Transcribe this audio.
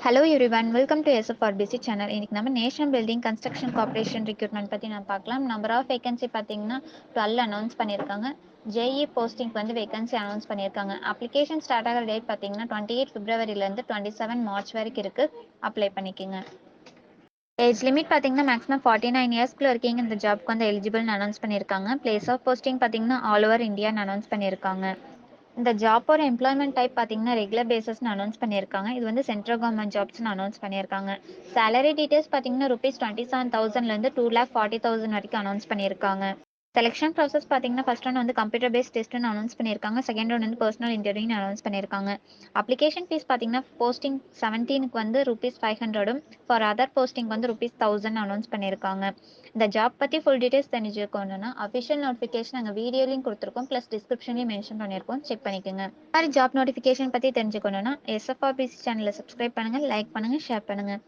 Hello everyone, welcome to SFRBC channel. இன்னைக்கு நம்ம national building construction corporation recruitment பற்றி நம்ம பார்க்கலாம். நம்பர் ஆஃப் வேகன்சி பார்த்தீங்கன்னா 12 அனௌன்ஸ் பண்ணியிருக்காங்க. ஜேஇ போஸ்டிங்க்கு வந்து வேகன்சி அனௌன்ஸ் பண்ணியிருக்காங்க. அப்ளிகேஷன் ஸ்டார்ட் ஆகிற டேட் பார்த்தீங்கன்னா 28 பிப்ரவரிலேருந்து 27 மார்ச் வரைக்கும் இருக்குது. அப்ளை பண்ணிக்கோங்க. ஏஜ் லிமிட் பார்த்தீங்கன்னா மேக்ஸிமம் 49 இயர்ஸ்க்குள்ள இருக்கீங்க இந்த ஜாப்க்கு வந்து எலிஜிபிள்னு அனௌன்ஸ் பண்ணியிருக்காங்க. பிளேஸ் ஆஃப் போஸ்டிங் பார்த்தீங்கன்னா ஆல் ஓவர் இந்தியான்னு அனௌன்ஸ் பண்ணியிருக்காங்க. இந்த ஜாப்போட எம்ப்ளாய்மெண்ட் டைப் பார்த்தீங்கன்னா ரெகுலர் பேசிஸ்னு அனௌன்ஸ் பண்ணியிருக்காங்க. இது வந்து சென்ட்ரல் கவர்மெண்ட் ஜாப்ஸ்னு அனௌன்ஸ் பண்ணியிருக்காங்க. சேலரி டீடைல்ஸ் பார்த்தீங்கன்னா ₹27,000லேருந்து 2,40,000 வரைக்கும் அனௌன்ஸ் பண்ணியிருக்காங்க. செலெக்ஷன் ப்ராசஸ் பார்த்தீங்கன்னா ஃபர்ஸ்ட் ஒன் வந்து கம்ப்யூட்டர் பேஸ்ட் டெஸ்ட்னு அனௌன்ஸ் பண்ணியிருக்காங்க. செகண்ட் ஒன் வந்து பர்சனல் இன்டர்வியூன்னு அனௌன்ஸ் பண்ணியிருக்காங்க. அப்ளிகேஷன் ஃபீஸ் பார்த்தீங்கன்னா போஸ்டிங் 17க்கு வந்து ₹500ம் ஃபார் அதர் போஸ்டிங் வந்து ₹1000 அனௌன்ஸ் பண்ணியிருக்காங்க. இந்த ஜாப் பற்றி ஃபுல் டீடைல்ஸ் தெரிஞ்சுக்கணும்னா அஃபிஷியல் நோட்டிஃபிகேஷன் நாங்கள் வீடியோலையும் கொடுத்துருக்கோம், ப்ளஸ் டிஸ்கிரிப்ஷன்லையும் மென்ஷன் பண்ணியிருக்கோம், செக் பண்ணிக்கோங்க. மாதிரி ஜாப் நோட்டிஃபிகேஷன் பற்றி தெரிஞ்சுக்கணும்னா SFRBC சேனலை சப்ஸ்கிரைப் பண்ணுங்கள், லைக் பண்ணுங்கள், ஷேர் பண்ணுங்கள்.